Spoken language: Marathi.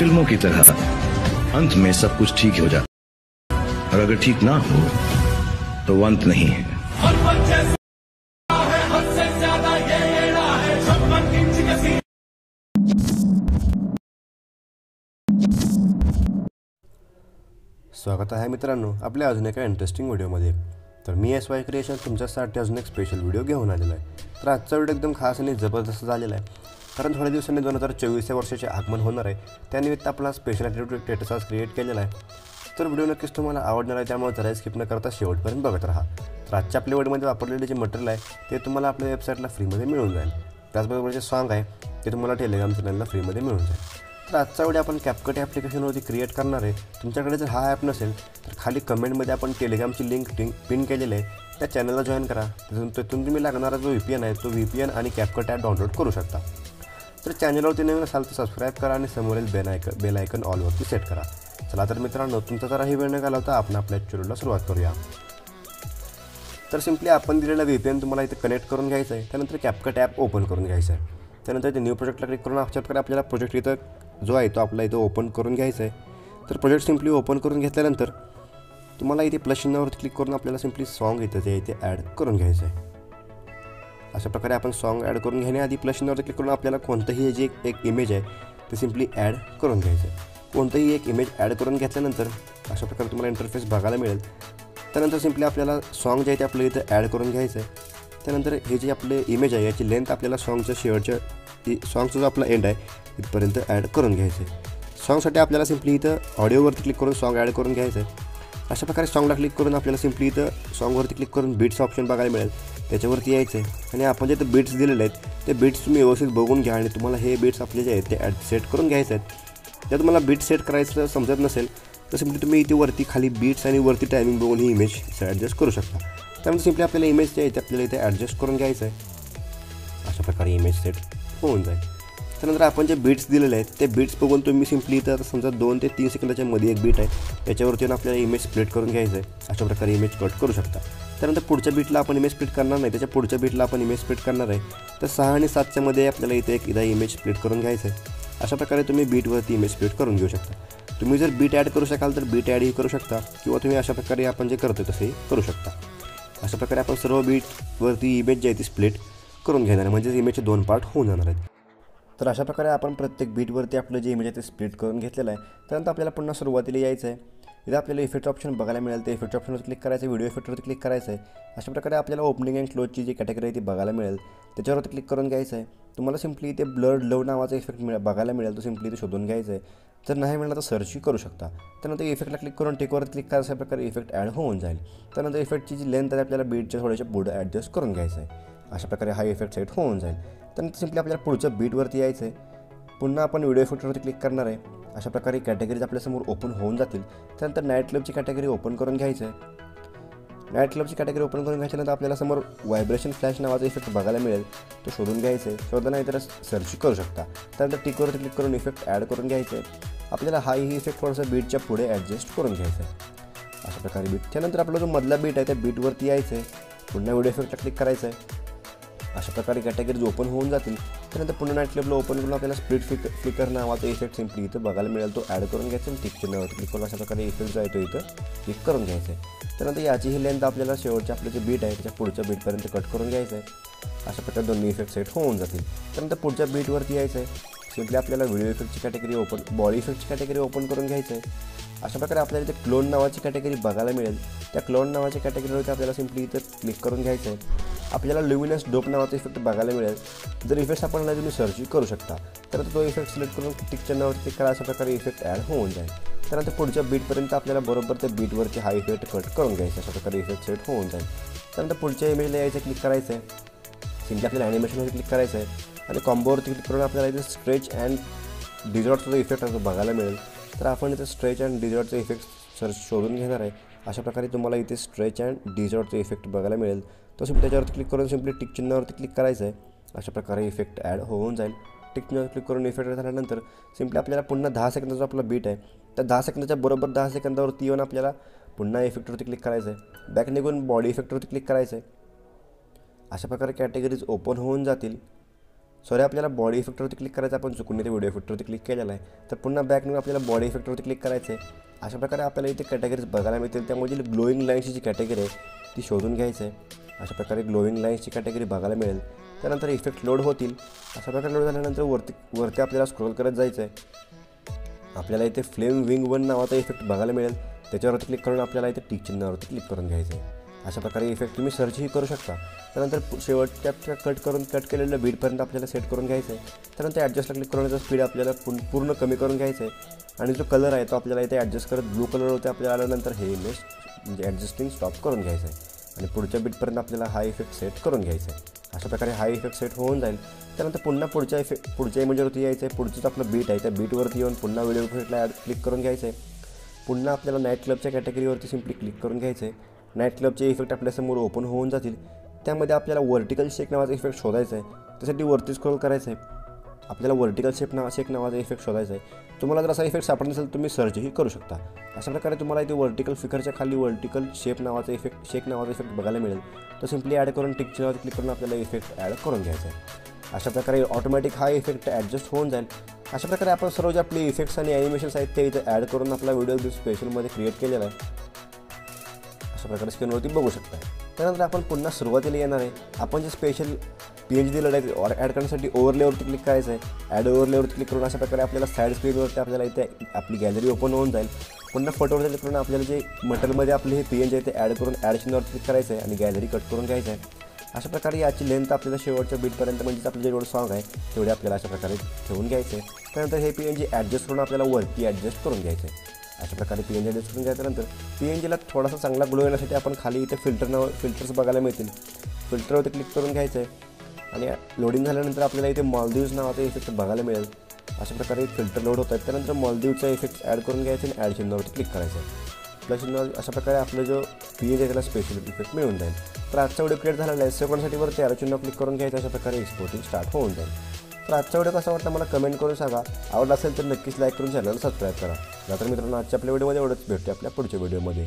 फिल्मों की तरह अंत में सब कुछ ठीक हो जाता, और अगर ठीक ना हो तो वो अंत नहीं है। स्वागत आहे मित्रांनो आपल्या अजून एका इंटरेस्टिंग व्हिडिओमध्ये। तर मी SY क्रिएशन तुमच्यासाठी अजून एक स्पेशल व्हिडिओ घेऊन आलेला आहे। तर आजचा व्हिडिओ एकदम खास आणि जबरदस्त झालेला आहे, कारण थोड्या दिवसांनी 2024 या वर्षाचे आगमन होणार आहे। त्यानिमित्त आपला स्पेशल ॲटिट्यूड स्टेटस आज क्रिएट केलेला आहे। तर व्हिडिओ नक्कीच तुम्हाला आवडणार आहे, त्यामुळे जरा स्किप न करता शेवटपर्यंत बघत राहा। तर आजच्या आपल्या व्हिडिओमध्ये वापरलेले जे मटेरियल आहे ते तुम्हाला आपल्या वेबसाईटला फ्रीमध्ये मिळून जाईल। त्याचबरोबर जे सॉन्ग आहे ते तुम्हाला टेलिग्राम चॅनलला फ्रीमध्ये मिळून जाईल। तर आजचा व्हिडिओ आपण CapCut ॲप्लिकेशनवरती क्रिएट करणार आहे। तुमच्याकडे जर हा ॲप नसेल तर खाली कमेंटमध्ये आपण टेलिग्रामची लिंक पिन केलेली आहे, त्या चॅनलला जॉईन करा। तिथून तुम्ही लागणारा जो VPN आहे तो VPN आणि CapCut ॲप डाउनलोड करू शकता। तर चॅनलवरती नवीन असाल तर सबस्क्राईब करा आणि समोरील बेल आयकन ऑलवरती सेट करा। चला तर मित्रांनो, तुमचा जरा ही वेळ न घालवता आपण आपल्या व्हिडिओला सुरुवात करूया। तर सिम्पली आपण दिलेला VPN तुम्हाला इथे कनेक्ट करून घ्यायचं आहे। त्यानंतर CapCut ॲप ओपन करून घ्यायचं आहे। त्यानंतर इथे न्यू प्रोजेक्टला क्लिक करून अशाप्रकारे आपल्याला प्रोजेक्ट इथं जो आहे तो आपला इथं ओपन करून घ्यायचा आहे। तर प्रोजेक्ट सिम्पली ओपन करून घेतल्यानंतर तुम्हाला इथे प्लस चिन्हावरती क्लिक करून आपल्याला सिम्पली सॉन्ग इथं जे इथे ॲड करून घ्यायचं आहे। अशा प्रकारे आपण सॉन्ग ॲड करून घेण्याआधी प्लस चिन्हावरती क्लिक करून आपल्याला कोणतंही जे एक इमेज आहे ते सिम्पली ॲड करून घ्यायचं आहे। कोणतंही एक इमेज ॲड करून घेतल्यानंतर अशा प्रकारे तुम्हाला इंटरफेस बघायला मिळेल। त्यानंतर सिम्पली आपल्याला सॉन्ग जे आहे ते आपलं इथं ॲड करून घ्यायचं आहे। त्यानंतर हे जे आपले इमेज आहे याची लेंथ आपल्याला सॉन्गच्या सॉन्गचा जो आपला एंड आहे इथपर्यंत ॲड करून घ्यायचं आहे। सॉन्गसाठी आपल्याला सिम्पली इथं ऑडिओवरती क्लिक करून सॉन्ग ॲड करून घ्यायचं आहे। अशा प्रकारे सॉन्गला क्लिक करून आपल्याला सिम्पली इथं सॉन्गवरती क्लिक करून बीट्स ऑप्शन बघायला मिळेल, त्याच्यावरती यायचं आहे। आणि आपण जे इथं बीट्स दिलेले आहेत ते बीट्स तुम्ही व्यवस्थित बघून घ्या आणि तुम्हाला हे बीट्स आपले जे आहेत ते सेट करून घ्यायचे आहेत। जर तुम्हाला बीट्स सेट करायचं समजत नसेल तर सिम्पली तुम्ही इथे वरती खाली बीट्स आणि वरती टायमिंग बघून ही इमेज ॲडजस्ट करू शकता। त्यामुळे सिम्पली आपल्याला इमेज जे आहे ते आपल्याला इथे ॲडजस्ट करून घ्यायचं आहे। अशा प्रकारे इमेज सेट होऊन जाईल। त्यानंतर आपण जे बीट्स दिलेले आहेत ते बीट्स बघून तुम्ही सिम्पली इथं आता समजा 2 ते 3 सेकंदाच्या मध्ये एक बीट आहे त्याच्यावरती आपल्याला इमेज स्प्लिट करून घ्यायचं आहे। अशा प्रकारे इमेज कट करू शकता। त्यानंतर पुढच्या बीटला आपण इमेज स्प्लिट करणार नाही, त्याच्या पुढच्या बीटला आपण इमेज स्प्लिट करणार आहे। तर 6 आणि 7च्या मध्ये आपल्याला इथे इमेज स्प्लिट करून घ्यायचं आहे। अशा प्रकारे तुम्ही बीटवरती इमेज स्प्लिट करून घेऊ शकता। तुम्ही जर बीट ॲड करू शकाल तर बीट ॲडही करू शकता, किंवा तुम्ही अशा प्रकारे आपण जे करतो तसेही करू शकता। अशा प्रकारे आपण सर्व बीटवरती इमेज जी आहे ती स्प्लिट करून घेणार आहे, म्हणजे इमेजचे 2 पार्ट होऊन जाणार आहेत। तर अशा प्रकारे आपण प्रत्येक बीटवरती आपलं जे इमेज आहे ते स्प्लिट करून घेतलेलं आहे। त्यानंतर आपल्याला पुन्हा सुरुवातीला यायचं आहे। इथं आपल्याला इफेक्ट ऑप्शन बघायला मिळेल, ते इफेक्ट ऑप्शनवर क्लिक करायचं आहे, व्हिडिओ इफेक्टवरती क्लिक करायचं आहे। अशा प्रकारे आपल्याला ओपनिंग अँड क्लोजची जी कॅटेगरी आहे ती बघायला मिळेल, त्याच्यावरती क्लिक करून घ्यायचं आहे। तुम्हाला सिम्पली इथे ब्लड लव नावाचा इफेक्ट बघायला मिळेल, तो सिम्पली इथे शोधून घ्यायचा आहे। जर नाही मिळाला तर सर्चही करू शकता। त्यानंतर इफेक्टला क्लिक करून टिकवर क्लिक करा, अशा प्रकारे इफेक्ट ॲड होऊन जाईल। त्यानंतर इफेक्टची जी लेंथ आहे आपल्याला बीटच्या थोड्याशा पुढे ॲडजस्ट करून घ्यायचं आहे। अशा प्रकारे हा इफेक्ट सेट होऊन जाईल। त्यानंतर सिम्पली आपल्याला पुढच्या बीटवरती यायचं आहे। पुन्हा आपण व्हिडिओ इफेक्टवरती क्लिक करणार आहे। अशा प्रकारे कॅटेगरीज आपल्यासमोर ओपन होऊन जातील। त्यानंतर नाईट क्लबची कॅटेगरी ओपन करून घ्यायचं आहे। नाईट क्लबची कॅटेगरी ओपन करून घ्यायच्यानंतर आपल्याला समोर व्हायब्रेशन फ्लॅश नावाचा इफेक्ट बघायला मिळेल, तो शोधून घ्यायचा आहे। शोधा नाही तर सर्च करू शकता। त्यानंतर टिकवरती क्लिक करून इफेक्ट ॲड करून घ्यायचं आहे। आपल्याला हा इफेक्ट थोडासा बीटच्या पुढे ॲडजस्ट करून घ्यायचा आहे। अशा प्रकारे बीट त्यानंतर आपला जो मधला बीट आहे त्या बीटवरती यायचं आहे। पुन्हा व्हिडिओ इफेक्टला क्लिक करायचं आहे। अशा प्रकारे कॅटेगरीज ओपन होऊन जातील। त्यानंतर पुन्हा नाईट क्लबला ओपन करून आपल्याला स्प्लिट फ्लिकर नावाचा इफेक्ट सिम्पली इथं बघायला मिळेल, तो ॲड करून घ्यायचा आणि टिक चिन्हावरती क्लिक करून अशा प्रकारे इफेक्ट जो आहे तो इथं क्लिक करून घ्यायचा आहे। त्यानंतर याची ही लेंथ आपल्याला शेवटचे आपले जे बीट आहे त्याच्या पुढच्या बीटपर्यंत कट करून घ्यायचं आहे। अशा प्रकारे दोन्ही इफेक्ट सेट होऊन जातील। त्यानंतर पुढच्या बीटवरती यायचं आहे। सिम्पली आपल्याला व्हिडिओ इफेक्टची कॅटेगरी बॉडी इफेक्टची कॅटेगरी ओपन करून घ्यायचं आहे। अशा प्रकारे आपल्याला इथे क्लोन नावाची कॅटेगरी बघायला मिळेल, त्या क्लोन नावाच्या कॅटेगरीवरती आपल्याला सिम्पली इथं क्लिक करून घ्यायचं आहे। आपल्याला ल्युमिनस डोप नावाचा इफेक्ट बघायला मिळेल। जर इफेक्ट आपण नाही तुम्ही सर्च करू शकता, तर तो इफेक्ट सिलेक्ट करून टिक चिन्हावरती क्लिक करा, अशा प्रकारे इफेक्ट ॲड होऊन जाईल। त्यानंतर पुढच्या बीटपर्यंत आपल्याला बरोबर त्या बीटवरती हा इफेक्ट कट करून घ्यायचा, अशा प्रकारे इफेक्ट सेट होऊन जाईल। त्यानंतर पुढच्या इमेजला यायचं क्लिक करायचं आहे। सिम्पली आपल्याला ॲनिमेशनवरती क्लिक करायचं आहे आणि कॉम्बोवरती क्लिक करून आपल्याला इथे स्ट्रेच अँड डिझॉर्टचा जो इफेक्ट आहे तो बघायला मिळेल। तर आपण इथे स्ट्रेच अँड डिझॉर्टचा इफेक्ट सर्च शोधून घेणार आहे। अशा प्रकारे तुम्हाला इथे स्ट्रेच अँड डिझॉर्टचा इफेक्ट बघायला मिळेल, तो सिम्पली त्याच्यावरती क्लिक करून सिम्पली टिक चिन्हावरती क्लिक करायचं आहे। अशा प्रकारे इफेक्ट ॲड होऊन जाईल। टिक चिन्हावर क्लिक करून इफेक्ट झाल्यानंतर सिम्पली आपल्याला पुन्हा 10 सेकंदाचा आपला बीट आहे, त्या 10 सेकंदाच्या बरोबर 10 सेकंदावरती येऊन आपल्याला पुन्हा इफेक्टवरती क्लिक करायचं आहे। बॅक निघून बॉडी इफेक्टवरती क्लिक करायचं आहे। अशा प्रकारे कॅटेगरीज ओपन होऊन जातील। सॉरी आपल्याला बॉडी इफेक्टवरती क्लिक करायचं, आपण चुकून इथे व्हिडिओ इफेक्टवरती क्लिक केलेला आहे. तर पुन्हा बॅक नेऊन आपल्याला बॉडी इफेक्टवरती क्लिक करायचं आहे. अशा प्रकारे आपल्याला इथे कॅटेगरीज बघायला मिळतील. त्यामुळे जी ग्लोईंग लाईन्सची जी कॅटेगरी आहे ती शोधून घ्यायचं आहे. अशा प्रकारे ग्लोईंग लाईन्सची कॅटेगरी बघायला मिळेल. त्यानंतर इफेक्ट लोड होतील. अशा प्रकारे लोड झाल्यानंतर वरती आपल्याला स्क्रोल करत जायचं आहे. आपल्याला इथे फ्लेम विंग 1 नावाचा इफेक्ट बघायला मिळेल. त्याच्यावरती क्लिक करून आपल्याला इथे टिक चिन्हावरती क्लिक करून घ्यायचं आहे. अशा प्रकारे इफेक्ट तुम्ही सर्चही करू शकता. त्यानंतर शेवटच्या कट केलेलं बीटपर्यंत आपल्याला सेट करून घ्यायचं आहे. त्यानंतर ॲडजस्टला क्लिक करून स्पीड आपल्याला पूर्ण कमी करून घ्यायचं आहे. आणि जो कलर आहे तो आपल्याला इथे ॲडजस्ट करत ब्लू कलर होते आपल्याला आल्यानंतर हे इमेज म्हणजे ॲडजस्टिंग स्टॉप करून घ्यायचं आहे. आणि पुढच्या बीटपर्यंत आपल्याला हा इफेक्ट सेट करून घ्यायचा आहे. अशा प्रकारे हा इफेक्ट सेट होऊन जाईल. त्यानंतर पुन्हा पुढच्या इमेजवरती यायचं आहे. पुढचंच आपलं बीट आहे त्या बीटवरती येऊन पुन्हा व्हिडिओ इफेक्टला क्लिक करून घ्यायचं आहे. पुन्हा आपल्याला नाईट क्लबच्या कॅटेगरीवरती सिम्पली क्लिक करून घ्यायचं आहे. नाईट क्लबचे इफेक्ट आपल्यासमोर ओपन होऊन जातील. त्यामध्ये आपल्याला वर्टिकल शेक नावाचा इफेक्ट शोधायचा आहे. त्यासाठी वरती स्क्रोल करायचं आहे. आपल्याला वर्टिकल शेक नावाचा इफेक्ट शोधायचा आहे. तुम्हाला जर असा इफेक्ट सापडत नसेल तुम्ही सर्चही करू शकता. अशा प्रकारे तुम्हाला इथे वर्टिकल फिगरच्या खाली वर्टिकल शेक नावाचा इफेक्ट बघायला मिळेल. तो सिम्पली ॲड करून टिक चिन्हावर क्लिक करून आपल्याला इफेक्ट ॲड करून घ्यायचा आहे. अशा प्रकारे ऑटोमॅटिक हा इफेक्ट ॲडजस्ट होऊन जाईल. अशा प्रकारे आपण सर्व जे आपले इफेक्ट्स आणि ॲनिमेशन्स आहेत ते इथे ॲड करून आपला व्हिडिओ स्पेशलमध्ये क्रिएट केलेला आहे. अशा प्रकारे स्क्रीनवरती बघू शकता. त्यानंतर आपण पुन्हा सुरुवातीला येणार आहे. आपण जे स्पेशल PNG दिलेलं आहे ॲड करण्यासाठी ओव्हरलेवरती क्लिक करायचं आहे. ॲड ओव्हरलेवरती क्लिक करून अशा प्रकारे आपल्याला साईड स्क्रीनवरती आपल्याला इथे आपली गॅलरी ओपन होऊन जाईल. पुन्हा फोटोवरती क्लिक करून आपल्याला जे मटेरियलमध्ये आपले हे PNG आहे ते ॲड करून ॲड चिन्हावर क्लिक करायचं आहे आणि गॅलरी कट करून घ्यायचं आहे. अशा प्रकारे याची लेंथ आपल्याला शेवटच्या बीटपर्यंत म्हणजेच आपलं जेवढं सॉन्ग आहे तेवढे आपल्याला अशा प्रकारे ठेवून घ्यायचं आहे. त्यानंतर हे PNG ॲडजस्ट करून आपल्याला वरती ॲडजस्ट करून घ्यायचं आहे. अशा प्रकारे PNG ॲडजस्ट करून घ्यायच्यानंतर PNGला थोडासा चांगला ग्लो येण्यासाठी आपण खाली इथे फिल्टर्स बघायला मिळतील. फिल्टरवरती क्लिक करून घ्यायचं आहे आणि लोडिंग झाल्यानंतर आपल्याला इथे मालदीव्स नावाचा इफेक्ट बघायला मिळेल. अशा प्रकारे फिल्टर लोड होत आहेत. त्यानंतर मालदीवचा इफेक्ट ॲड करून घ्यायचं आणि ॲड चिन्हावरती क्लिक करायचं आहे. प्लस चिन्ह अशा प्रकारे आपलं जो PNG आहे त्याला स्पेशल इफेक्ट मिळून जाईल. तर आजचा व्हिडिओ क्रिएट झालेला आहे. सेकंडसाठी वरती ॲरो चिन्ह क्लिक करून घ्यायचं. अशा प्रकारे एक्सपोर्टिंग स्टार्ट होऊन जाईल. तर आजचा व्हिडिओ कसा वाटला मला कमेंट करून सांगा. आवडला असेल तर नक्कीच लाईक करून चॅनलला सबस्क्राईब करा. तर मित्रांनो आजच्या आपल्या व्हिडिओमध्ये एवढंच. भेटूया आपल्या पुढच्या व्हिडिओमध्ये.